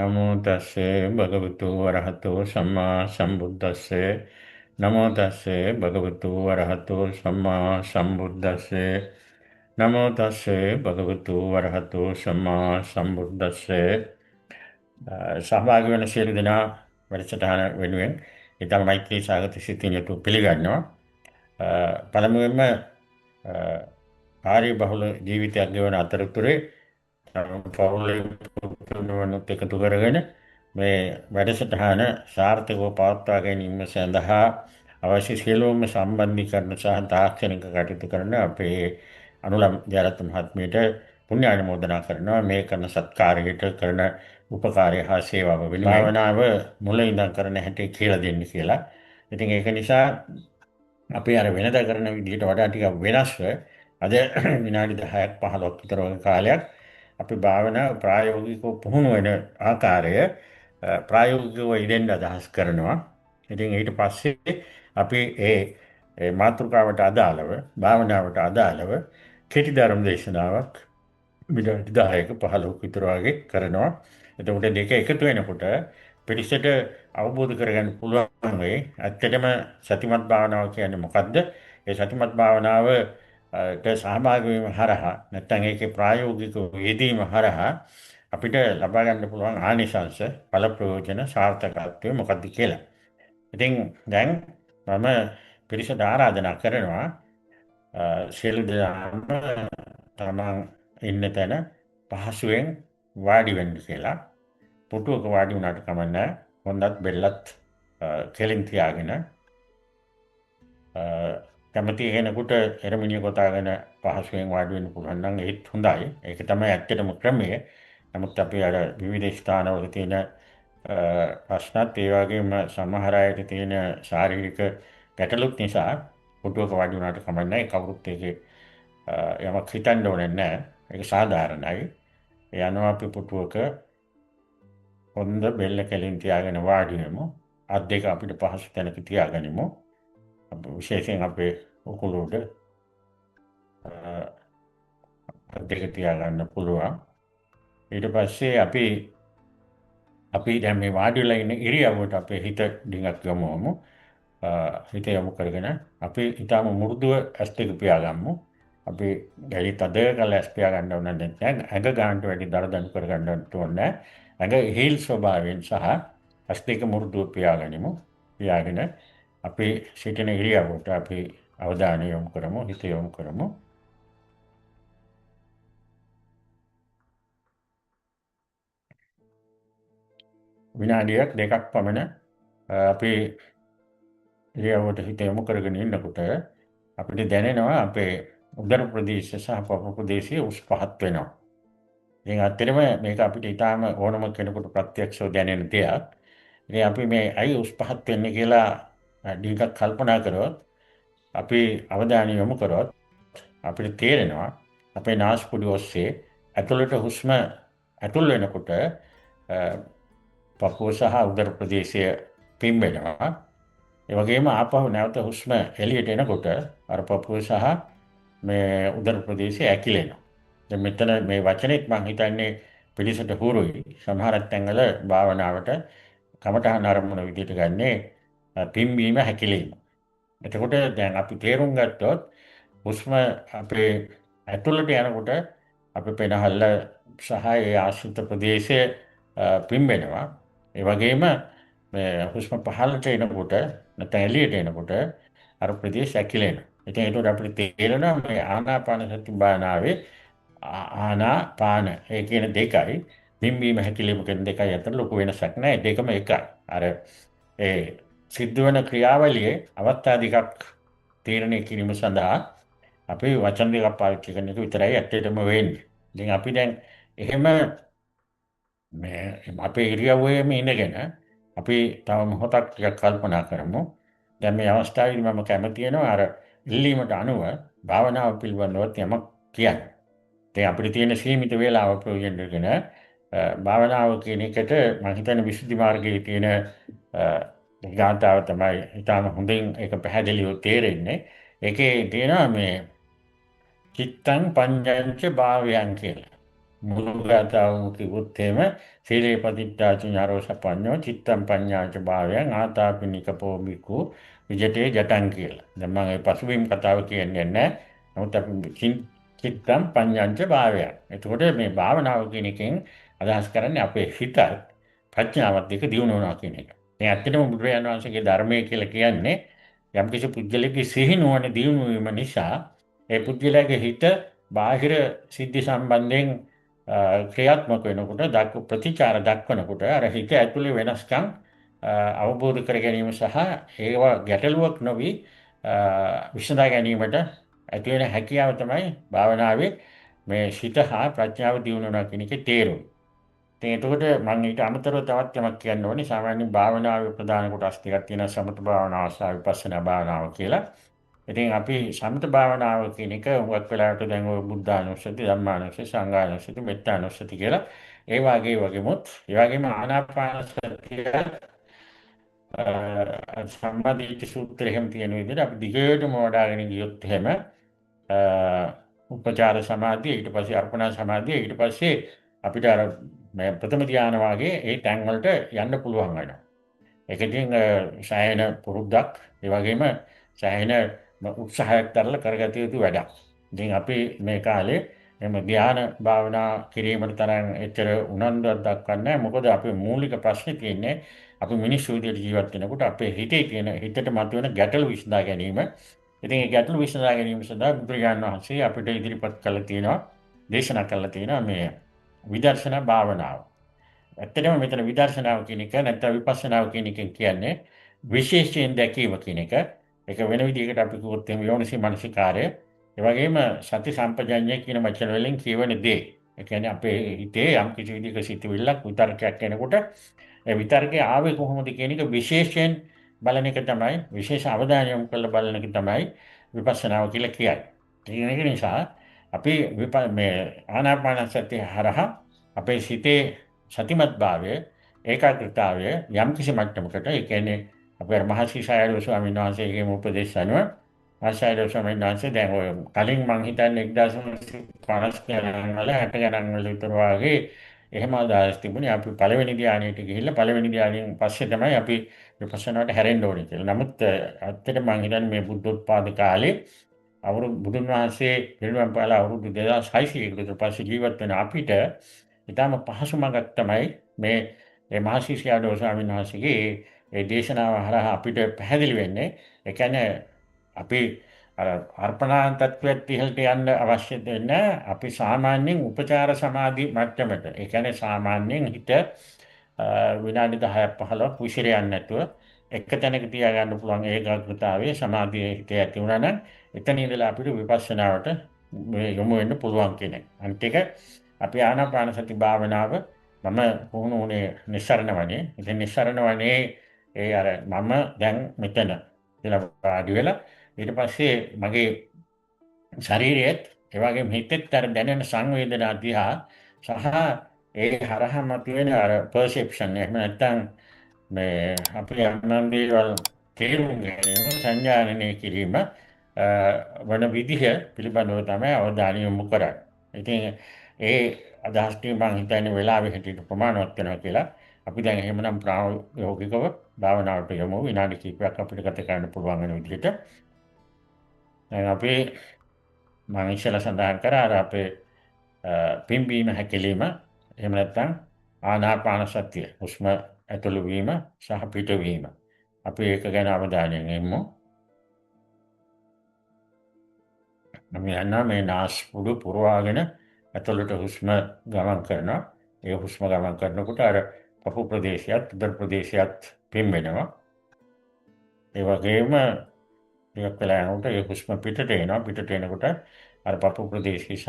නමෝ තස්සේ භගවතු වරහතෝ සම්මා සම්බුද්දස්සේ නමෝ තස්සේ භගවතු වරහතෝ සම්මා සම්බුද්දස්සේ නමෝ තස්සේ භගවතු වරහතෝ සම්මා සම්බුද්දස්සේ සහභාගී වන සියලු දෙනා වැඩසටහන වෙනුවෙන් ඊටම මෛත්‍රී සාගත සිතින් යුතු පිළිගන්නවා. පළමුවෙන්ම කාර්ය බහුල ජීවිතයක් ගෙවන අතරතුරේ පවුලේ පුතුණුවනුත් එකතු කරගෙන මේ වැඩසටහන සාර්ථකව පවත්වා ගැනීම සඳහා අවශ්‍ය සියලුම සම්බන්ධීකරණ සහ තාක්ෂණික කටයුතු කරන අපේ අනුලම් ජයරත්න මහත්මියට පුණ්‍ය අනුමෝදනා කරනවා මේ කරන සත්කාරයට කරන උපකාරය හා සේවාව වෙනුවෙන්. භාවනාව මුල ඉඳන් කරන හැටි කියලා දෙන්න කියලා. ඉතින් ඒක නිසා අපි අර වෙනදා කරන විදිහට වඩා ටිකක් වෙනස්ව අද විනාඩි 10ක් 15ක් විතර වගේ කාලයක් අපි භාවනා ප්‍රායෝගිකව පුහුණු වෙන ආකාරය ප්‍රායෝගිකව ඉදෙන්න අදහස් කරනවා. ඉතින් ඊට පස්සේ අපි ඒ මාතෘකාවට අදාළව භාවනාවට අදාළව කෙටි ධර්ම දේශනාවක් විනාඩි 10ක 15ක විතර වගේ කරනවා. එතකොට දෙක එකතු වෙනකොට පිළිසෙට අවබෝධ කරගන්න පුළුවන් වෙයි. ඇත්තටම සතිමත් භාවනාව කියන්නේ මොකද්ද? ඒ සතිමත් භාවනාව සහභාගී වීම හරහා නැත්නම් ඒකේ ප්‍රායෝගික යෙදීම හරහා අපිට ලබා ගන්න පුළුවන් ආනිසංශ ඵල ප්‍රයෝජන සාර්ථකත්වය මොකක්ද කියලා. ඉතින් දැන් මම පිරිසට ආරාධනා කරනවා සියලු දෙනාම තමන් ඉන්න තැන පහසුවෙන් වාඩි වෙන්න කියලා. පුටුවක වාඩි වුණාට කමන්නේ හොඳත් බෙල්ලත් කෙලින් තියාගෙන කැමති කෙනෙකුට එරමිනිය කොටාගෙන පහසුවෙන් වාඩි වෙන්න පුළුවන් නම් ඒත් හොඳයි. ඒක තමයි ඇත්තටම ක්‍රමය. නමුත් අපි අර විවිධ ස්ථානවල තියෙන ප්‍රශ්නත් ඒ වගේම සමහර අයට තියෙන ශාරීරික ගැටලුත් නිසා පුටුවක වාඩි වුණාට කමක් නැහැ. කවුරුත් ඒකේ යමක් හිතන්න ඕනේ නැහැ. ඒක සාධාරණයි. යනවා අපි පුටුවක හොඳ බෙල්ල කෙලින් තියාගෙන වාඩි වෙමු. අත් දෙක අපිට පහසු තැනක තියාගනිමු. විශේෂයෙන් අපේ උකුල උඩ අත් දෙක තියාගන්න පුළුවන්. ඊට පස්සේ අපි දැන් මේ වාඩි වෙලා ඉන්න ඉරියව්වට අපේ හිත ඩිංගක් යොමුවමු. හිත යොමු කරගෙන අපි ඊටම මෘදුව ඇස් දෙක පියාගමු. අපි ගැලි තද කරලා ඇස් පියාගන්න ඕන නැත්නම් ඇඟ ගන්නට වැඩි දරදඬු කරගන්න ඕනේ. ඇඟ හිල් ස්වභාවයෙන් සහ ඇස් දෙක මෘදුව පියාගනිමු. පියාගෙන අපි සිටින ඉරියව්වට අපි අවධානය යොමු කරමු, හිත යොමු කරමු. විනාඩියක් දෙකක් පමණ අපි ඉරියව්වට හිත යොමු කරගෙන ඉන්නකොට අපිට දැනෙනවා අපේ උදර ප්‍රදේශය සහ පපුව ප්‍රදේශය උස් පහත් වෙනවා. ඉතින් ඇත්තටම මේක අපිට ඊටාම ඕනම කෙනෙකුට ප්‍රත්‍යක්ෂව දැනෙන දෙයක්. ඉතින් අපි මේ ඇයි උස් පහත් වෙන්නේ කියලා ටිකක් කල්පනා කරොත් අපි අවධානය යොමු කරොත් අපිට තේරෙනවා අපේ නාස්පුඩු ඔස්සේ ඇතුළට හුස්ම ඇතුල් වෙනකොට පපුව සහ උදර ප්‍රදේශය පිම්බෙනවා. ඒ වගේම ආපහු නැවත හුස්ම එළියට එනකොට අර පපුව සහ මේ උදර ප්‍රදේශය ඇකිලෙනවා. දැන් මෙතන මේ වචනේත් මම හිතන්නේ පිළිසට හුරුයි. සමහර තැන්වල භාවනාවට කමඨහන ආරම්භන විදිහට ගන්නේ පිම්බීම හැකිලිම. එතකොට දැන් අපි තේරුම් ගත්තොත් හුස්ම අපේ ඇතුළට යනකොට අපේ පෙනහල්ල සහ ඒ ආශ්‍රිත ප්‍රදේශය පිම්බෙනවා. ඒ වගේම මේ හුස්ම පහළට එනකොට නැත්නම් එළියට එනකොට අර ප්‍රදේශ ඇකිලෙනවා. ඉතින් ඒකට අපිට තේරෙනවා මේ ආනාපාන සති භාවනාවේ ආනාපාන ඒ කියන දෙකයි පිම්බීම හැකිලිම කියන දෙකයි අතර ලොකු වෙනසක් නැහැ. දෙකම එකයි. අර ඒ සිද්ධ වෙන ක්‍රියාවලියේ අවස්ථා දෙකක් තීරණය කිරීම සඳහා අපි වචන දෙකක් පාවිච්චි කරන එක විතරයි ඇත්තටම වෙන්නේ. ඉතින් අපි දැන් එහෙම මේ අපේ ඉරියව්වේම ඉඳගෙන අපි තව මොහොතක් ටිකක් කල්පනා කරමු. දැන් මේ අවස්ථාවේදී මම කැමති වෙනවා අර ඉල්ලීමට අනුව භාවනාව පිළිබඳව යමක් කියන්න. දැන් අපිට තියෙන සීමිත වේලාව ප්‍රයෝජන කරගෙන භාවනාව කියන එකට මම හිතන්නේ විසුද්ධි මාර්ගයේ තියෙන ගාථාව තමයි ඊටම හොඳින් ඒක පැහැදිලිව තේරෙන්නේ. ඒකේ තියෙනවා මේ චිත්තං පඤ්ඤංච භාවයන් කියලා. මුළු ගාථාවම කිව්වොත් එහෙම සීලේ පතිට්ඨාච ඤාරෝසපඤ්ඤෝ චිත්තම් පඤ්ඤාච භාවයන් ආතාපි නිකපෝ බිකු විජිතේ ජටං කියලා. දැන් මම ඒ පසුබිම් කතාව කියන්නේ නැහැ. නමුත් අපි චිත්තම් පඤ්ඤාච භාවයන්. එතකොට මේ භාවනාව කියන එකෙන් අදහස් කරන්නේ අපේ හිත ප්‍රඥාවත් එක්ක දියුණු වෙනවා කියන එක. දැන් ඇත්තටම බුදුරජාණන් වහන්සේගේ ධර්මයේ කියලා කියන්නේ යම්කිසි පුද්ගලෙකගේ සිහි නුවණ දියුණු වීම නිසා ඒ පුද්ගලයාගේ හිත බාහිර සිද්ධි සම්බන්ධයෙන් ක්‍රියාත්මක වෙනකොට ප්‍රතිචාර දක්වනකොට අර හිත ඇතුලේ වෙනස්කම් අවබෝධ කර ගැනීම සහ ඒවා ගැටලුවක් නොවි විසඳා ගැනීමට ඇති වෙන හැකියාව තමයි භාවනාවේ මේ සිත හා ප්‍රඥාව දියුණු වෙනවා කියන එකේ තේරුම. ඉතින් එතකොට මම ඊට අමතරව තවත් යමක් කියන්න ඕනේ. සාමාන්‍යයෙන් භාවනාවේ ප්‍රධාන කොටස් ටිකක් තියෙනවා සමත භාවනාව සහ විපස්සනා භාවනාව කියලා. ඉතින් අපි සමත භාවනාව කියන එක හුඟක් වෙලාවට දැන් ඔය බුද්ධානුස්සති, ධම්මානුස්සති, සංඝානුස්සති, මෙත්තානුස්සති කියලා ඒ වගේමුත් ඒ වගේම ආනාපාන සතිය සම්මාදිට්ඨි සූත්‍රය එහෙම තියෙන විදිහට අපි දිගටම වඩාගෙන ගියොත් එහෙම උපචාර සමාධිය ඊට පස්සේ අර්පණා සමාධිය ඊට පස්සේ අපිට අර මේ ප්‍රථම ධානය වගේ ඒ තැන් වලට යන්න පුළුවන් වෙනවා. ඒක ඉතින් සෑහෙන පුරුද්දක් ඒ වගේම සෑහෙන උත්සාහයක් දරලා කරගත යුතු වැඩක්. ඉතින් අපි මේ කාලේ එම ධ්‍යාන භාවනා කිරීමට තරම් එච්චර උනන්දුවක් දක්වන්නේ නැහැ. මොකද අපේ මූලික ප්‍රශ්නේ තියෙන්නේ අපි මිනිස්සු විදියට ජීවත් වෙනකොට අපේ හිතේ තියෙන හිතට මතුවෙන ගැටලු විසඳා ගැනීම. ඉතින් ඒ ගැටලු විසඳා ගැනීම සඳහා බුදුරජාණන් වහන්සේ අපිට ඉදිරිපත් කළා තියෙනවා, දේශනා කළා තියෙනවා මේ විදර්ශනා භාවනාව. ඇත්තටම මෙතන විදර්ශනාව කියන එක නැත්නම් විපස්සනාව කියන එක කියන්නේ විශේෂයෙන් දැකීම කියන එක. ඒක වෙන විදිහකට අපි කිව්වොත් එහෙම යෝනිසි මනසිකාරය. ඒ වගේම සති සම්පජඤ්ඤය කියන වචන වලින් කියවන දේ. ඒ කියන්නේ අපේ හිතේ යම් කිසි විදිහක සිතුවිල්ලක් විතර්කයක් එනකොට ඒ විතර්කේ ආවේ කොහොමද කියන එක විශේෂයෙන් බලන එක තමයි විශේෂ අවධානය යොමු කරලා බලන එක තමයි විපස්සනාව කියලා කියන්නේ. ඒක නිසා අපි මේ ආනාපාන සතිය හරහා අපේ සිතේ සතිමත් භාවය ඒකාග්‍රතාවය යම් කිසි මට්ටමකට ඒ කියන්නේ අපේ මහසිසාරද ස්වාමීන් වහන්සේගේ උපදේශ අනුව ආශාරද ස්වාමීන් වහන්සේ දැන් ඔය කලින් මං හිතන්නේ 1950 ගණන් වල 60 ගණන් වල විතර වගේ එහෙම අදහස් තිබුණේ අපි පළවෙනි ධානයට ගිහිල්ලා පළවෙනි ධානයෙන් පස්සේ තමයි අපි විපස්සනාට හැරෙන්න ඕනේ කියලා. නමුත් ඇත්තට මං හිතන්නේ මේ බුද්ධෝත්පාද කාලේ බුදුන් වහන්සේ පිරිනිවන් පාලා අවුරුදු 2600 කට පස්සේ ජීවත් වෙන අපිට ඊටම පහසු මඟක් තමයි මේ මහසිසාරද ස්වාමීන් වහන්සේගේ ඒ දේශනාව හරහා අපිට පැහැදිලි වෙන්නේ. ඒ කියන්නේ අපි අර්පණා තත්වයට ඉහළට යන්න අවශ්‍ය දෙන්නේ අපි සාමාන්‍යයෙන් උපචාර සමාධි මට්ටමට. ඒ කියන්නේ සාමාන්‍යයෙන් හිත විනාඩි 10ක් 15ක් විසිර යන්නේ නැතුව එක තැනක තියාගන්න පුළුවන් ඒකාග්‍රතාවයේ සමාධියේ හිත ඇති වුණා නම් එතන ඉඳලා අපිට විපස්සනාවට යොමු වෙන්න පුළුවන් කියන එක. අනිත් එක අපි ආනාපාන සති භාවනාව මම පුහුණු වුණේ නිස්සරණ වනේ. ඉතින් නිස්සරණ වනේ ඒ අර මම දැන් මෙතන කියලා වාඩි වෙලා ඊට පස්සේ මගේ ශරීරයේත් ඒ වගේම හිතෙත් අර දැනෙන සංවේදනා දිහා සහ ඒ හරහා මතුවෙන අර පර්සෙප්ෂන් එහෙම නැත්නම් මේ අපි යම් දේවල් තේරුම් ගැනීම සංඥානනය කිරීම වන විදිහ පිළිබඳව තමයි අවධානය යොමු කරන්නේ. ඉතින් ඒ අදහස් ටික මම හිතන්නේ වෙලාවෙ හැටියට ප්‍රමාණවත් වෙනවා කියලා. අපි දැන් එහෙමනම් ප්‍රායෝගිකව භාවනාවට යමු. විනාඩි කිහිපයක් අපිට ගත කරන්න පුළුවන් වෙන විදිහට. දැන් අපි මම ඉස්සෙල්ලා සඳහන් කරා අපේ පිම්බීම හැකිලිම එහෙම නැත්නම් ආනාපාන සතිය හුස්ම ඇතුළු වීම සහ පිටවීම. අපි ඒක ගැන අවධානයෙන් ඉමු. මම යනවා මේ නාස්පුඩු පුරවාගෙන ඇතුළට හුස්ම ගමන් කරනවා. ඒ හුස්ම ගමන් කරනකොට අර පපු ප්‍රදේශයත් උදර ප්‍රදේශයත් පිම්බෙනවා. ඒ වගේම ටිකක් වෙලා යනකොට ඒ හුස්ම පිටට එනවා. පිටට එනකොට අර පපු ප්‍රදේශය සහ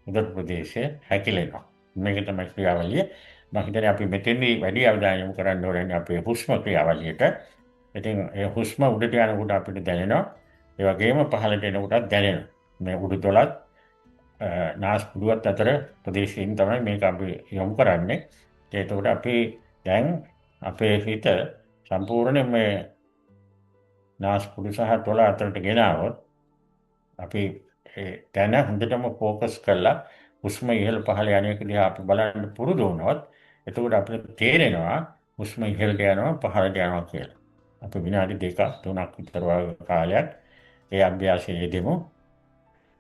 උදර ප්‍රදේශය හැකිලෙනවා. මේක තමයි ක්‍රියාවලිය. මම හිතන්නේ අපි මෙතෙන්දී වැඩි අවධානය යොමු කරන්න ඕනේ අපේ හුස්ම ක්‍රියාවලියට. ඉතින් ඒ හුස්ම උඩට යනකොට අපිට දැනෙනවා. ඒ වගේම පහළට එනකොටත් දැනෙනවා. මේ උඩුතලත් නාස්පුඩුවත් අතර ප්‍රදේශයෙන් තමයි මේක අපි යොමු කරන්නේ. එතකොට අපි දැන් අපේ හිත සම්පූර්ණයෙන් මේ නාස්පුඩු සහ තොල අතරට ගෙනාවොත් අපි දැන හොඳටම ફોකස් කරලා හුස්ම ඉහළ පහළ යන එක දිහා අපි බලන්න පුරුදු වුණොත් එතකොට අපිට තේරෙනවා හුස්ම ඉහළට යනවා පහළට යනවා කියලා. අපි විනාඩි 2ක් 3ක් විතර වගේ කාලයක් ඒ අභ්‍යාසයේ යෙදෙමු.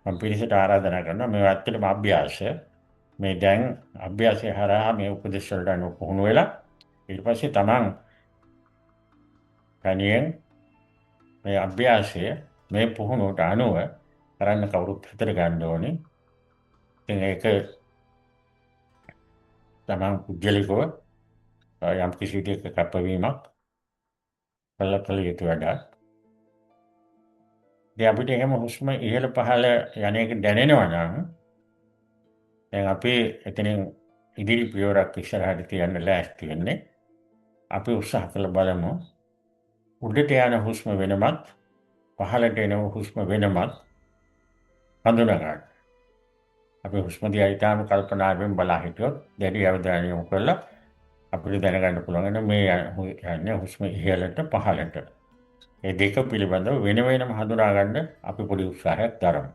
මම පිළිසට ආරාධනා කරනවා මේ ඇත්තටම අභ්‍යාසය. මේ දැන් අභ්‍යාසය හරහා මේ උපදේශ වලට අනුව පුහුණු වෙලා ඊට පස්සේ තමන් තනියෙන් මේ අභ්‍යාසය මේ පුහුණුවට අනුව කරන්න කවුරුත් හිතට ගන්න ඕනේ. ඉතින් ඒක තමන් පුද්ගලිකව යම් කිසි විදිහක කැපවීමක් කළ යුතු වැඩක්. ඉතින් අපිට එහෙම හුස්ම ඉහළ පහළ යන එක දැනෙනවා නම් දැන් අපි එතනින් ඉදිරි පියවරක් ඉස්සරහට තියන්න ලෑස්ති වෙන්නේ. අපි උත්සාහ කළ බලමු උඩට යන හුස්ම වෙනමත් පහළට එන හුස්ම වෙනමත් හඳුනා ගන්න. අපි හුස්ම දිහා ඊටාම කල්පනාවෙන් බලා හිටියොත් දැඩි අවධානය යොමු කරලා අපිට දැනගන්න පුළුවන් මේ යන්නේ හුස්ම ඉහළට පහළට. මේ දෙක පිළිබඳව වෙන වෙනම හඳුනා ගන්න අපි පොඩි උත්සාහයක් දරමු.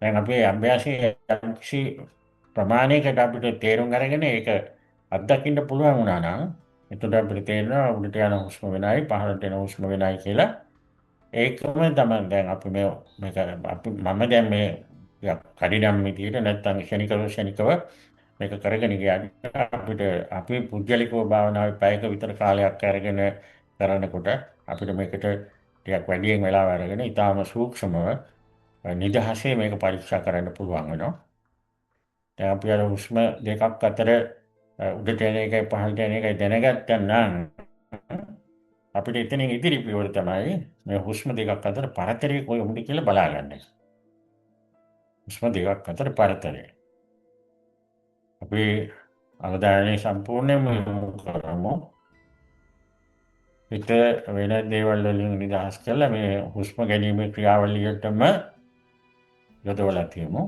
දැන් අපේ අභ්‍යාසයේ යම්කිසි ප්‍රමාණයකට අපිට තේරුම් අරගෙන ඒක අත්දකින්න පුළුවන් වුණා නම් එතකොට අපිට තේරෙනවා උඩට යන හුස්ම වෙනයි පහළට එන හුස්ම වෙනයි කියලා. ඒකම තමයි දැන් අපි මේක මම දැන් මේ කඩිනම් විදියට නැත්තම් ශනිකව මේක කරගෙන ගියාට අපිට අපි පුද්ගලිකව භාවනාවේ පැයක විතර කාලයක් අරගෙන කරනකොට අපිට මේකට ටිකක් වැඩියෙන් වෙලාව අරගෙන ඊටාම සූක්ෂමව නිදහසේ මේක පරීක්ෂා කරන්න පුළුවන් වෙනවා. දැන් අපි අර හුස්ම දෙකක් අතර උඩට යන එකයි පහළට යන එකයි දැනගත්තා නම් අපිට එතනින් ඉදිරි පියවර තමයි මේ හුස්ම දෙකක් අතර පරතරය කොහොමද කියලා බලාගන්න. හුස්ම දෙකක් අතර පරතරය. අපි අවධානය සම්පූර්ණයෙන්ම යොමු කරමු. හිත වෙන දේවල් වලින් නිදහස් කරලා මේ හුස්ම ගැනීමේ ක්‍රියාවලියටම යොදවලා තියමු.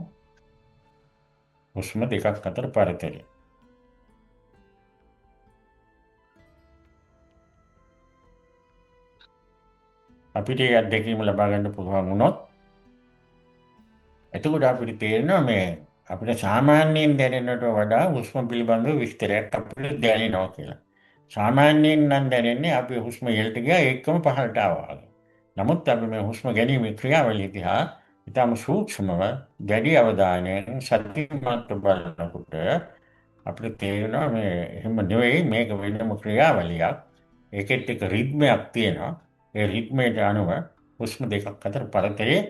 හුස්ම දෙකක් අතර පරතරය. අපිට ඒ අත්දැකීම ලබා ගන්න පුළුවන් වුණොත් එතකොට අපිට තේරෙනවා මේ අපිට සාමාන්‍යයෙන් දැනෙනට වඩා හුස්ම පිළිබඳව විස්තරයක් අපිට දැනෙනවා කියලා. සාමාන්‍යයෙන් නම් දැනෙන්නේ අපි හුස්ම ඉහළට ගියා ඒකම පහළට ආවා. නමුත් අපි මේ හුස්ම ගැනීමේ ක්‍රියාවලිය දිහා ඉතාම සූක්ෂමව දැඩි අවධානයෙන් සතිමත් බලනකොට අපිට තේරෙනවා මේ එහෙම නෙවෙයි මේක වෙනම ක්‍රියාවලියක්. ඒකෙත් එක රිද්මයක් තියෙනවා. ඒ රිද්මයට අනුව හුස්ම දෙකක් අතර පරතරයේ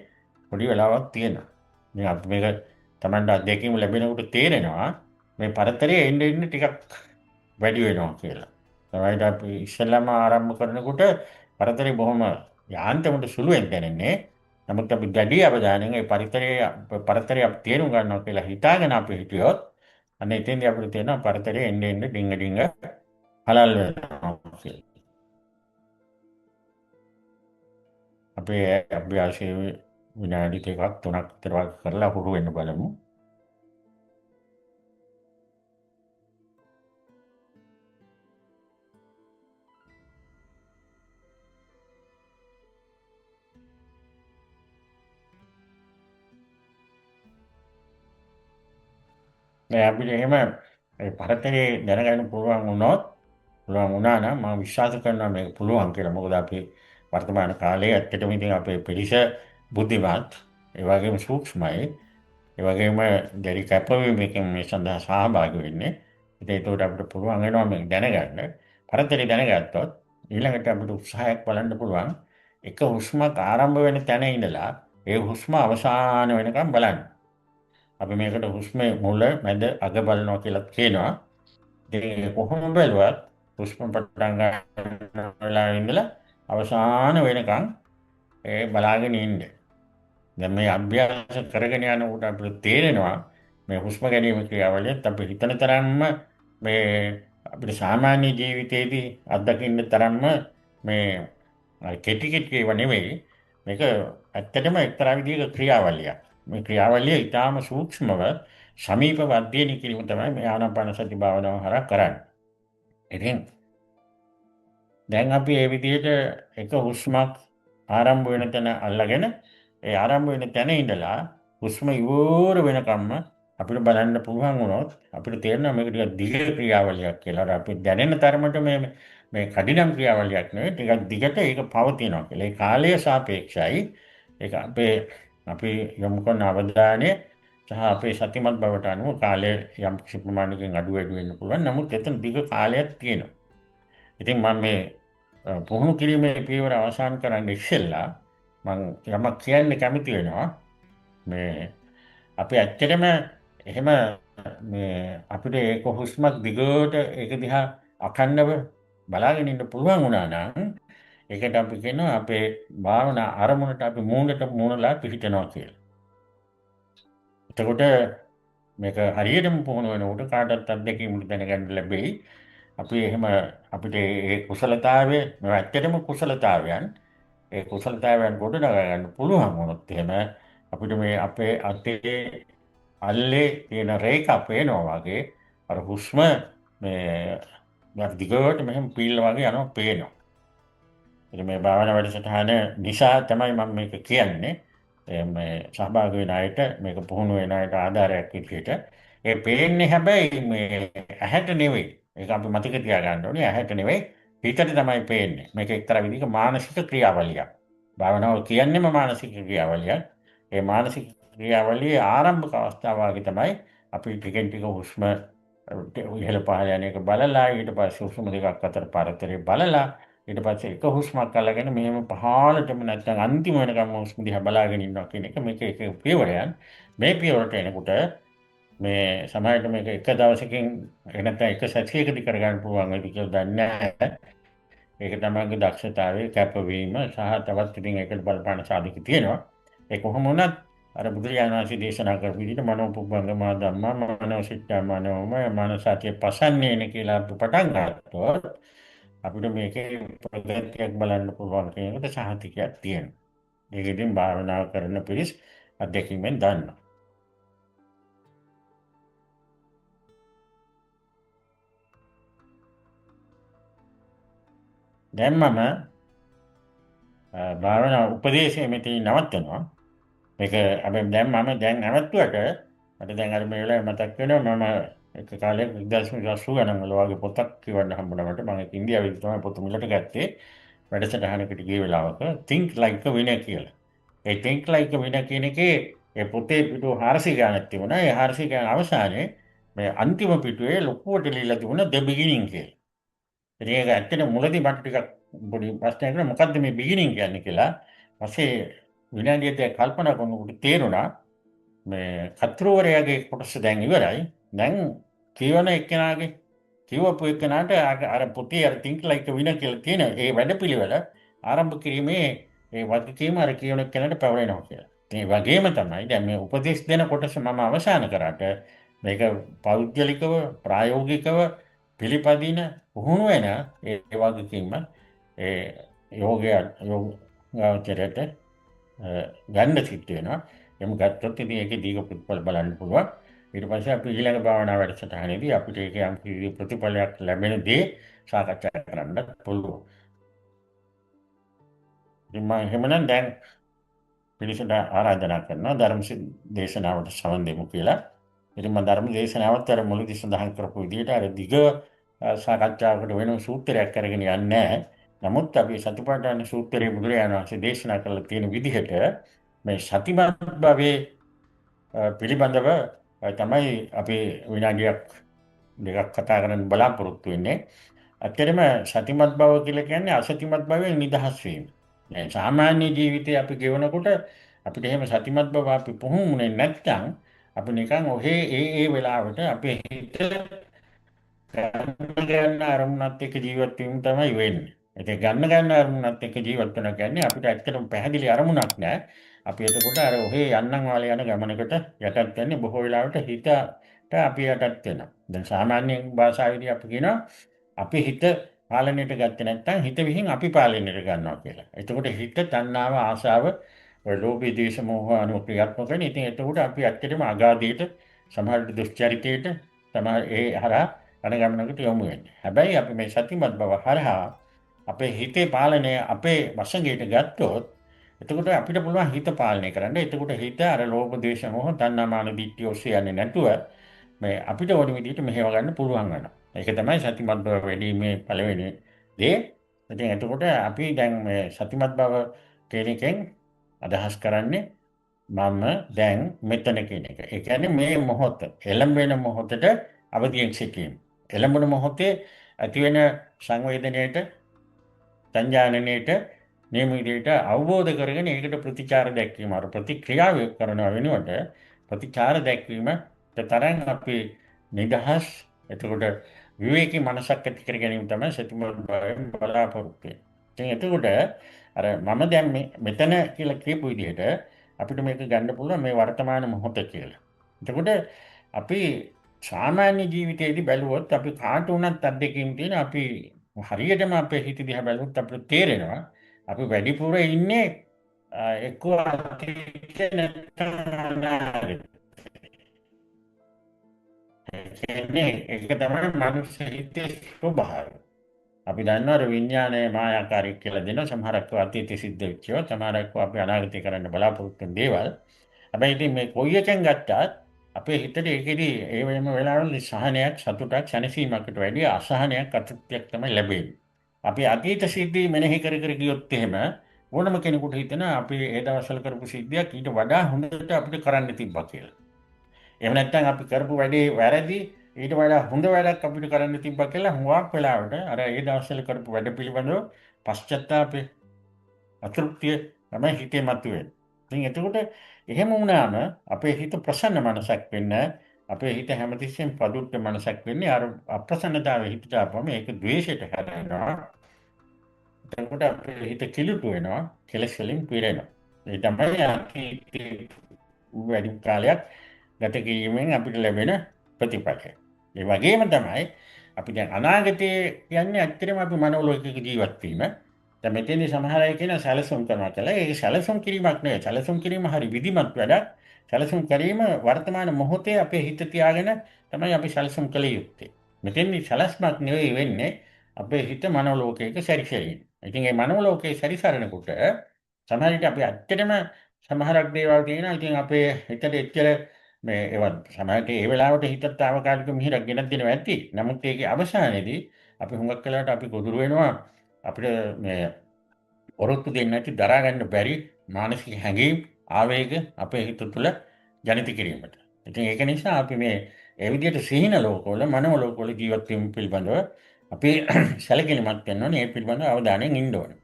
පොඩි වෙලාවක් තියෙනවා. මේ අපි මේක Tamanට අත්දැකීම ලැබෙනකොට තේරෙනවා මේ පරතරය එන්න ටිකක් වැඩි වෙනවා කියලා. තමයි අපි ඉස්සෙල්ලාම ආරම්භ කරනකොට පරතරය බොහොම යාන්තමට සුළුෙන් දැනෙන්නේ. නමුත් අපි දැඩි අවධානයෙන් ඒ පරතරය අපි තේරුම් ගන්නවා කියලා හිතාගෙන අපි හිටියොත් අන්න එතෙන්දී අපිට තේරෙනවා පරතරය එන්න ඩිංග හලල් වෙනවා කියලා. අපේ අභ්‍යාසයේ විනාඩි 2ක් 3ක් විතර කරලා හුරු වෙන්න බලමු. මේ අපිට එහෙම ඒ පරතරේ දැනගන්න පුළුවන් වුණා නම් මම විශ්වාස කරනවා මේක පුළුවන් කියලා. මොකද අපි වර්තමාන කාලයේ ඇත්තටම ඉතින් අපේ පිරිස බුද්ධිමත්, ඒ වගේම සූක්ෂමයි, ඒ වගේම දැඩි කැපවීමකින් මේ සඳහා සහභාගී වෙන්නේ. ඉතින් ඒකට අපිට පුළුවන් වෙනවා මේක දැනගන්න. පරතරේ දැනගත්තොත් ඊළඟට අපිට උත්සාහයක් බලන්න පුළුවන් එක හුස්මක් ආරම්භ වෙන තැන ඉඳලා ඒ හුස්ම අවසාන වෙනකම් බලන්න. අපි මේකට හුස්මේ මුල මැද අග බලනවා කියලා කියනවා. ඉතින් කොහොම බැලුවත් හුස්ම පටන් ගන්න වෙලාවෙ ඉඳලා අවසාන වෙනකන් ඒ බලාගෙන ඉන්න. දැන් මේ අභ්‍යාස කරගෙන යනකොට අපිට තේරෙනවා මේ හුස්ම ගැනීම ක්‍රියාවලියත් අපි හිතන තරම්ම මේ අපිට සාමාන්‍ය ජීවිතයේදී අත්දකින්න තරම්ම මේ කෙටි කෙටි ඒවා නෙවෙයි. මේක ඇත්තටම එක්තරා විදිහක ක්‍රියාවලියක්. මේ ක්‍රියාවලිය ඊටාම සූක්ෂමව සමීපව අධ්‍යයනය කිරීම තමයි මේ ආනාපාන සති භාවනාව හරහා කරන්නේ. ඉතින් දැන් අපි මේ විදිහට එක හුස්මක් ආරම්භ වෙන තැන අල්ලගෙන ඒ ආරම්භ වෙන තැන ඉඳලා හුස්ම ඉවර වෙනකම්ම අපිට බලන්න පුළුවන් වුණොත් අපිට තේරෙනවා මේක ටිකක් දිග ක්‍රියාවලියක් කියලා. අර අපි දැනෙන තරමට මේ කඩිනම් ක්‍රියාවලියක් නෙවෙයි ටිකක් දිගට ඒක පවතිනවා කියලා. ඒ කාලය සාපේක්ෂයි. ඒක අපි යොමු කරන අවධානය සහ අපේ සතිමත් බවට අනුව කාලය යම් කිසි ප්‍රමාණයකින් අඩු වැඩි වෙන්න පුළුවන්. නමුත් එතන දිග කාලයක් තියෙනවා. ඉතින් මම මේ පුහුණු කිරීමේ පියවර අවසන් කරන්න ඉස්සෙල්ලා මම යමක් කියන්න කැමති වෙනවා. මේ අපි ඇත්තටම එහෙම මේ අපිට ඒක හුස්මක් දිගට ඒක දිහා අඛණ්ඩව බලාගෙන ඉන්න පුළුවන් වුණා නම් ඒකට අපි කියනවා අපේ භාවනා අරමුණට අපි මූණට මූණලා පිහිටනවා කියලා. එතකොට මේක හරියටම පුහුණු වෙනකොට කාටවත් අත්දැකීමක් දැනගන්න ලැබෙයි. අපි එහෙම අපිට ඒ කුසලතාවය මේ ඇත්තටම කුසලතාවයන් ඒ කුසලතාවයන් ගොඩනගා ගන්න පුළුවන් වුණොත් එහෙම අපිට මේ අපේ අතේ අල්ලේ තියෙන රේඛා පේනවා වගේ අර හුස්ම මේ දිගට මෙහෙම පීල්ල වගේ යනවා පේනවා. ඉතින් මේ භාවනා වැඩසටහන නිසා තමයි මම මේක කියන්නේ. මේ සහභාගී වෙන අයට මේක පුහුණු වෙන අයට ආධාරයක් විදිහට. ඒ පේන්නේ හැබැයි මේ ඇහැට නෙවෙයි. ඒක අපි මතක තියාගන්න ඕනේ. ඇහැට නෙවෙයි හිතට තමයි පේන්නේ. මේක එක්තරා විදිහක මානසික ක්‍රියාවලියක්. භාවනාව කියන්නේම මානසික ක්‍රියාවලියක්. ඒ මානසික ක්‍රියාවලියේ ආරම්භක අවස්ථාව වගේ තමයි අපි ටිකෙන් ටික හුස්ම ඉහළ පහළ යන එක බලලා ඊට පස්සේ හුස්ම දෙකක් අතර පරතරය බලලා ඊට පස්සේ එක හුස්මක් අල්ලගෙන මෙහෙම පහළටම නැත්නම් අන්තිම වෙනකම් හුස්ම දිහා බලාගෙන ඉන්නවා කියන එක මේක එක පියවරයන්. මේ පියවරට එනකොට මේ සමහරවිට මේක එක දවසකින් නැත්නම් එක සතියකදී කරගන්න පුළුවන් වෙයි කියලා දන්නේ නැහැ. ඒක තමයි දක්ෂතාවයේ කැපවීම සහ තවත් ඉතින් ඒකට බලපාන සාධක තියෙනවා. ඒ කොහොම වුණත් අර බුදුරජාණන් වහන්සේ දේශනා කරපු විදිහට මනෝපුබ්බංගමා ධම්මා මනෝසිතා මනෝමය මනසාතිය පසන්නේන කියලා අපි පටන් ගන්නකොට අපිට මේකේ ප්‍රගතියක් බලන්න පුළුවන් කියන එකට සහතිකයක් තියෙනවා. ඒක ඉතින් භාවනා කරන පිරිස් අධ්‍යක්ීමෙන් දන්නවා. දැන් මම භාවනා උපදේශය මෙතන නවත්තනවා. මේක හැබැයි දැන් නැවතුවට මට දැන් අර මේ වෙලාවේ මතක් වෙනවා මම එක කාලෙක 1980 ගණන් වල වගේ පොතක් කියවන්න හම්බුණා මට. මම ඒක ඉන්දියාවේදී තමයි පොත මිලට ගත්තේ. වැඩසටහනකට ගිය වෙලාවක think like a winner කියලා. ඒ think like a winner කියන එකේ ඒ පොතේ පිටුව 400 ගණක් තිබුණා. ඒ 400 ගණන් අවසානයේ මේ අන්තිම පිටුවේ ලොකුවට ලියලා තිබුණා the beginning කියලා. ඉතින් ඒක ඇත්තටම මුලදී මට ටිකක් පොඩි ප්‍රශ්නයක් වුණා මොකද්ද මේ beginning කියන්නේ කියලා. පස්සේ විනාඩිය දෙකක් කල්පනා කරනකොට තේරුණා මේ කතෘවරයාගේ කොටස දැන් ඉවරයි. දැන් කියවන එක්කෙනාගේ කියවපු එක්කෙනාට අර පොතේ අර think like a winner කියලා තියෙන ඒ වැඩපිළිවෙල ආරම්භ කිරීමේ ඒ වගකීම අර කියවන එක්කෙනාට පැවරෙනවා කියලා. මේ වගේම තමයි දැන් මේ උපදේශ දෙන කොටස මම අවසන් කරාට මේක පෞද්ගලිකව ප්‍රායෝගිකව පිළිපදින පුහුණු වෙන ඒ වගකීම ඒ යෝගාචරයට ගන්න සිද්ධ වෙනවා. එමු ගත්තොත් ඉතින් ඒකේ දීර්ඝ ප්‍රතිඵල බලන්න පුළුවන්. ඊට පස්සේ අපි ඊළඟ භාවනා වැඩසටහනේදී අපිට ඒකේ යම් කිසි ප්‍රතිඵලයක් ලැබෙන දේ සාකච්ඡා කරන්න පුළුවන්. ඉතින් මම එහෙමනම් දැන් පිළිසඳ ආරාධනා කරනවා ධර්ම දේශනාවට සමන් දෙමු කියලා. ඉතින් මම ධර්ම දේශනාවත් අර මුලදී සඳහන් කරපු විදිහට අර දිග සාකච්ඡාවකට වෙන සූත්‍රයක් කරගෙන යන්නේ නැහැ. නමුත් අපි සතිපට්ඨාන සූත්‍රයේ බුදුරජාණන් වහන්සේ දේශනා කළ තියෙන විදිහට මේ සතිමත් භාවයේ පිළිබඳව තමයි අපි විනාඩියක් දෙකක් කතා කරන්න බලාපොරොත්තු වෙන්නේ. ඇත්තටම සතිමත් භාව කියලා කියන්නේ අසතිමත් භාවයෙන් නිදහස් වීම. දැන් සාමාන්‍ය ජීවිතේ අපි ගෙවනකොට අපිට එහෙම සතිමත් භාව අපි පුහුණුනේ නැත්නම් අපි නිකන් ඔහේ ඒ වෙලාවට අපේ හිත ගන්න අරමුණත් එක්ක ජීවත් වීම තමයි වෙන්නේ. ඒක ගන්න අරමුණත් එක්ක ජීවත් වෙනවා කියන්නේ අපිට ඇත්තටම පැහැදිලි අරමුණක් නැහැ. අපි එතකොට අර ඔහේ යන්නම් වාලේ යන ගමනකට යටත් වෙන්නේ බොහෝ වෙලාවට හිතට අපි යටත් වෙනවා. දැන් සාමාන්‍ය භාෂාවේදී අපි කියනවා අපි හිත පාලනයට ගත්තේ නැත්නම් හිත විහිං අපි පාලනයට ගන්නවා කියලා. එතකොට හිත තණ්හාව ආසාව ඔය ලෝභ ද්වේෂ මෝහ අනුව ක්‍රියාත්මක වෙන. ඉතින් එතකොට අපි ඇත්තටම අගාධයට සමහර දුස්චරිතයට සමහර ඒ හරහා අනගමනකට යොමු වෙන්නේ. හැබැයි අපි මේ සතිමත් බව හරහා අපේ හිතේ පාලනය අපේ වශයෙන් ගත්තොත් එතකොට අපිට පුළුවන් හිත පාලනය කරන්න. එතකොට හිත අර ලෝභ ද්වේෂ මෝහ තණ්හා මාන දිට්ඨිය ඔස්සේ යන්නේ නැතුව මේ අපිට ඕන විදිහට මෙහෙව ගන්න පුළුවන් වෙනවා. ඒක තමයි සතිමත් බව වැඩිීමේ පළවෙනි දේ. ඉතින් එතකොට අපි දැන් මේ සතිමත් බව කියන එකෙන් අදහස් කරන්නේ මම දැන් මෙතන කියන එක. ඒ කියන්නේ මේ මොහොත එළඹෙන මොහොතට අවදියෙන් සිටීම. එළඹෙන මොහොතේ ඇතිවෙන සංවේදනයේට සංජානනයේට මේ විදිහට අවබෝධ කරගෙන ඒකට ප්‍රතිචාර දැක්වීම අර ප්‍රතික්‍රියාව කරනවා වෙනුවට ප්‍රතිචාර දැක්වීමට තරම් අපි නිදහස් එතකොට විවේකී මනසක් ඇති කර ගැනීම තමයි සතිමත් බවෙන් බලාපොරොත්තු වෙන්නේ. ඉතින් එතකොට අර මම දැන් මෙතන කියලා කියපු විදිහට අපිට මේක ගන්න පුළුවන් මේ වර්තමාන මොහොත කියලා. එතකොට අපි සාමාන්‍ය ජීවිතයේදී බැලුවොත් අපි කාට උනත් අත්දැකීම් තියෙන අපි හරියටම අපේ හිත දිහා බැලුවොත් අපිට තේරෙනවා අපි වැඩිපුර ඉන්නේ එක්ක අතීතේ නැත්නම් ඒක තමයි මනුස්ස හිතේ ස්වභාවය. අපි දන්නවා විඥානයේ මායාකාරී කියලා දෙන සමහරක් අතීතයේ සිද්ධ වෙච්ච ඒවා සමහරක් අපි අනාගතේ කරන්න බලාපොරොත්තු වෙන දේවල්. හැබැයි ඉතින් මේ කොයි එකෙන් ගත්තත් අපේ හිතට ඒකෙදි ඒ වෙනම වෙලාවල සහනයක් සතුටක් සැනසීමකට වැඩිය අසහනයක් අතෘප්තියක් තමයි ලැබෙන්නේ. අපි අතීත සිද්ධි මෙනෙහි කර කර ගියොත් එහෙම ඕනම කෙනෙකුට හිතෙන අපි ඒ දවස්වල කරපු සිද්ධියක් ඊට වඩා හොඳට අපිට කරන්න තිබ්බා කියලා. එහෙම නැත්නම් අපි කරපු වැඩේ වැරදි ඊට වඩා හොඳ වැඩක් අපිට කරන්න තිබ්බා කියලා හුඟක් වෙලාවට අර ඒ දවස්වල කරපු වැඩ පිළිබඳව පශ්චාත්තාපේ අතෘප්තිය තමයි හිතේ මතුවෙන්නේ. ඉතින් එතකොට එහෙම වුණාම අපේ හිත ප්‍රසන්න මනසක් වෙන්න අපේ හිත හැමතිස්සෙම ප්‍රදුට්ට මනසක් වෙන්නේ අර අප්‍රසන්නතාවය හිතට ආපම ඒක ද්වේෂයට හැදෙනවා. එතකොට අපේ හිත කිලුට වෙනවා කෙලෙස් වලින් පිරෙනවා. ඒ තමයි අතීතයේ වැඩි කාලයක් ගත කිරීමෙන් අපිට ලැබෙන ප්‍රතිඵලය. ඒ වගේම තමයි අපි දැන් අනාගතයේ කියන්නේ ඇත්තටම අපි මනෝලෝකික ජීවත් වීම. දැන් මෙතෙන්දී සමහර අය කියන සැලසුම් කරනවා කියලා. ඒක සැලසුම් කිරීමක් නෙවෙයි. සැලසුම් කිරීම හරි විධිමත් වැඩක්. සැලසුම් කිරීම වර්තමාන මොහොතේ අපේ හිත තියාගෙන තමයි අපි සැලසුම් කළ යුත්තේ. මෙතෙන්දී සැලස්මක් නෙවෙයි වෙන්නේ අපේ හිත මනෝලෝකයක සැරිසරීම. ඉතින් මේ මනෝලෝකයේ සැරිසරනකොට සමහර විට අපි ඇත්තටම සමහරක් දේවල් තියෙනවා. ඉතින් අපේ හිතට එච්චර මේ ඒවත් සමහරට ඒ වෙලාවට හිතට తాවකාලික මිහිරක් ගෙනත් දෙනවා ඇති. නමුත් ඒකේ අවසානයේදී අපි හුඟක් වෙලාවට අපි ගොදුරු වෙනවා අපිට මේ ඔරොත්තු දෙන්නේ නැති දරා ගන්න බැරි මානසික හැඟීම් ආවේග අපේ හිත තුළ ජනිත කිරීමට. ඉතින් ඒක නිසා අපි මේ ඒ විදිහට සිහින ලෝකවල මනෝ ලෝකවල ජීවත් වීම පිළිබඳව අපි සැලකිලිමත් වෙන්න ඕනේ. ඒ පිළිබඳව අවධානයෙන් ඉන්න ඕනේ.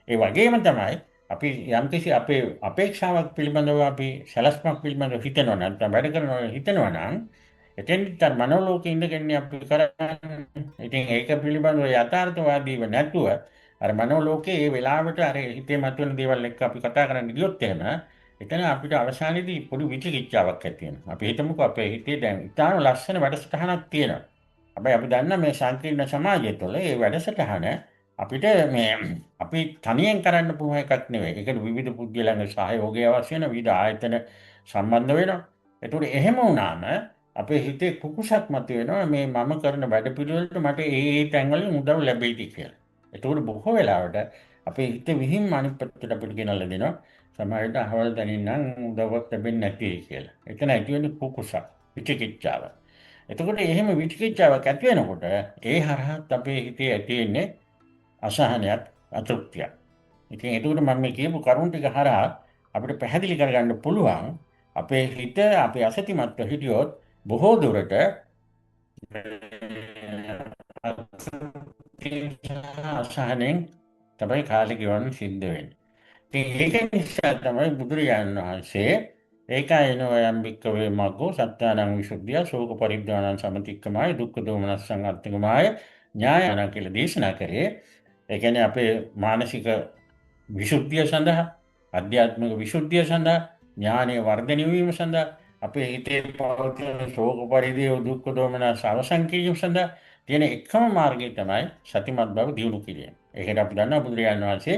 ඒ වගේම තමයි අපි යම්කිසි අපේ අපේක්ෂාවක් පිළිබඳව අපි සැලැස්මක් පිළිබඳව හිතනවා නැත්නම් වැඩ කරනවා හිතනවා නම් එතෙන්ට මනෝලෝකේ ඉඳගෙන අපි කරන්නේ. ඉතින් ඒක පිළිබඳව යථාර්ථවාදීව නැතුව අර මනෝලෝකේ ඒ වෙලාවට අර හිතේ මතුවෙන දේවල් එක්ක අපි කතා කරන්න ගියොත් එහෙම එතන අපිට අවසානයේදී පොඩි විචිකිච්ඡාවක් ඇති වෙනවා. අපි හිතමුකෝ අපේ හිතේ දැන් ඉතාම ලස්සන වැඩසටහනක් තියෙනවා. හැබැයි අපි දන්න මේ සංකීර්ණ සමාජය තුළ ඒ වැඩසටහන අපිට මේ අපි තනියෙන් කරන්න පුළුවන් එකක් නෙවෙයි. ඒකට විවිධ පුද්ගලයන්ගේ සහයෝගය අවශ්‍ය වෙන විවිධ ආයතන සම්බන්ධ වෙනවා. ඒතකොට එහෙම වුණාම අපේ හිතේ කුකුසක් මතුවෙනවා මේ මම කරන වැඩ පිළිවෙලට මට ඒ තැන්වලින් උදව් ලැබෙයිද කියලා. ඒතකොට බොහෝ වෙලාවට අපේ හිත විහිං අනිත් පැත්තට අපිට ගෙනල්ලා දෙනවා. සමහරවිට අහවල් දැනින්නම් උදව්වක් ලැබෙන්නේ නැති කියලා. එතන ඇති වෙන්නේ කුකුසක්, විචිකිච්ඡාව. එතකොට එහෙම විචිකිච්ඡාවක් ඇති වෙනකොට ඒ හරහා අපේ හිතේ ඇති වෙන්නේ අසහනයක් අතෘප්තියක්. ඉතින් එතකොට මම මේ කියපු කරුණු ටික හරහා අපිට පැහැදිලි කරගන්න පුළුවන් අපේ හිත අපේ අසතිමත්ව හිටියොත් බොහෝ දුරට අසහනෙන් තමයි කාලය ගෙවන්න සිද්ධ වෙන්නේ. ඉතින් ඒක නිසා තමයි බුදුරජාණන් වහන්සේ ඒකායනෝ යම් භික්ඛවේ මග්ගෝ සත්‍යානං විසුද්ධිය ශෝක පරිද්දානං සමතික්කමාය දුක්ඛ දෝමනස්සං අත්ථිකමාය ඥායන කියලා දේශනා කරේ. ඒ කියන්නේ අපේ මානසික විසුද්ධිය සඳහා අධ්‍යාත්මික විසුද්ධිය සඳහා ඥානීය වර්ධනය වීම සඳහා අපේ හිතේ පවතින ශෝක පරිදේව දුක්ඛ දෝමනස් අවසන් කිරීම සඳහා තියෙන එකම මාර්ගය තමයි සතිමත් බව දියුණු කිරීම. ඒකට අපි දන්නවා බුදුරජාණන් වහන්සේ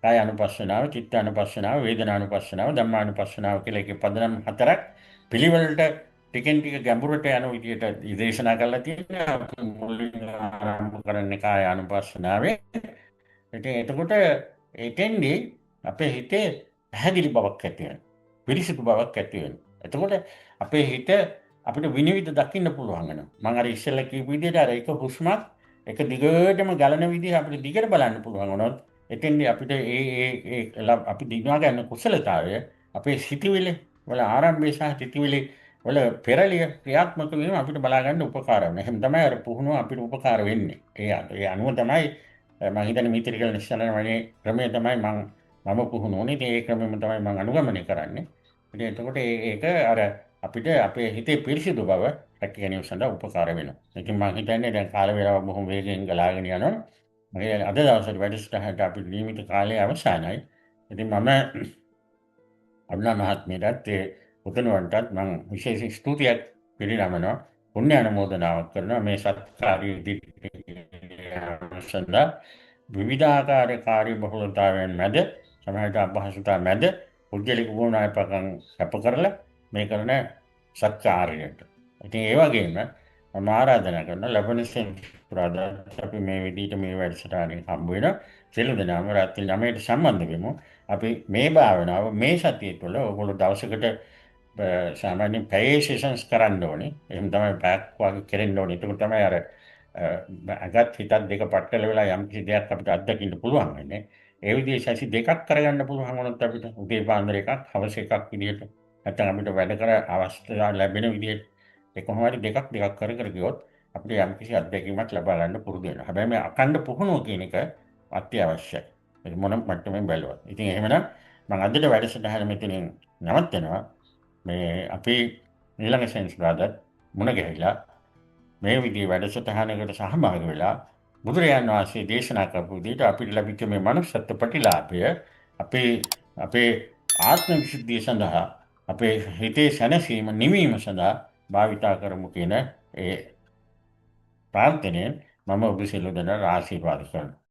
කාය අනුපස්සනාව, චිත්ත අනුපස්සනාව, වේදනා අනුපස්සනාව, ධම්මානුපස්සනාව කියලා එකේ පදනම් 4ක් පිළිවෙලට ටිකෙන් ටික ගැඹුරට යන විදියට දේශනා කරලා තියෙනවා. අපි මුලින්ම ආරම්භ කරන්නේ කාය අනුපස්සනාවේ. ඉතින් එතකොට එතෙන්දී අපේ හිතේ පැහැදිලි බවක් ඇති වෙනවා. පිරිසිදු බවක් ඇති වෙනවා. එතකොට අපේ හිත අපිට විනිවිද දකින්න පුළුවන් වෙනවා. මම අර ඉස්සෙල්ලා කියපු විදිහට අර එක හුස්මක් එක දිගටම ගලන විදිහ අපිට දිගට බලන්න පුළුවන් වුණොත් එතෙන්දී අපිට අපි දිනවා ගන්න කුසලතාවය අපේ සිතිවිලි වල ආරම්භය සහ සිතිවිලි වල පෙරලිය ක්‍රියාත්මක වීම අපිට බලා ගන්න උපකාර වෙනවා. එහෙනම් තමයි අර පුහුණුව අපිට උපකාර වෙන්නේ. ඒ අනුව තමයි මම හිතන්නේ මීතරිකල් නිශ්චලන වගේ ක්‍රමය තමයි මම පුහුණු වුණේ. ඉතින් ඒ ක්‍රමෙම තමයි මම අනුගමනය කරන්නේ. ඉතින් එතකොට ඒක අර අපිට අපේ හිතේ පිරිසිදු බව රැක ගැනීම සඳහා උපකාර වෙනවා. ඉතින් මම හිතන්නේ දැන් කාල වේලාව බොහොම වේගයෙන් ගලාගෙන යනවා. මගේ අද දවසේ වැඩසටහනට අපි නියමිත කාලය අවසానයි. ඉතින් මම අරුණා මහත්මියටත් ඒ පුතණුවන්ටත් මම විශේෂ ස්තුතියක් පිරිනමනවා. පුණ්‍ය අනුමෝදනාවක් කරනවා මේ සත්කාරී ඉදිරියට සඳහා විවිධාකාර කාර්ය බහුලතාවයන් මැද සමහරට අපහසුතා මැද පුද්ගලික ගුණායපකම් සැප කරලා මේ කරන සත්කාරයට. ඉතින් ඒ වගේම මම ආරාධනා කරනවා ලැබෙන සෙන්සුරාදා අපි මේ විදිහට මේ වැඩසටහනින් හම්බ වෙනවා. සියලු දෙනාම රාත්‍රී 9ට සම්බන්ධ වෙමු. අපි මේ භාවනාව මේ සතිය තුළ ඔයගොල්ලෝ දවසකට සාමාන්‍යයෙන් පැයේ සෙෂන්ස් කරන්න ඕනේ. එහෙනම් තමයි බෑක් වගේ කෙරෙන්න ඕනේ. ඒක තමයි අර අගත් හිතත් දෙක පටල වෙලා යම් කිසි දෙයක් අපිට අත්දකින්න පුළුවන් වෙන්නේ. ඒ විදිහේ සැසි දෙකක් කරගන්න පුළුවන් වුණොත් අපිට උදේ පාන්දර එකක් හවස එකක් විදිහට නැත්නම් අපිට වැඩ කර අවස්ථාව ලැබෙන විදිහට ඒ කොහොම හරි දෙකක් කර කර ගියොත් අපිට යම් කිසි අත්දැකීමක් ලබා ගන්න පුරුදු වෙනවා. හැබැයි මේ අඛණ්ඩ පුහුණුව කියන එක අත්‍යවශ්‍යයි. ඒක මොන මට්ටමින් බැලුවත්. ඉතින් එහෙමනම් මම අදට වැඩසටහන මෙතනින් නවත්තනවා. මේ අපි ඊළඟ සෙන්සුරාදා මුණ ගැහිලා මේ විදිහේ වැඩසටහනකට සහභාගී වෙලා බුදුරජාණන් වහන්සේ දේශනා කරපු විදිහට අපිට ලැබිච්ච මේ මනුෂ්‍යත්ව ප්‍රතිලාභය අපේ ආත්ම විසුද්ධිය සඳහා අපේ හිතේ සැනසීම නිවීම සඳහා භාවිතා කරමු කියන ඒ ප්‍රාර්ථනාවෙන් මම ඔබ සියලු දෙනාට ආශිර්වාද කරනවා.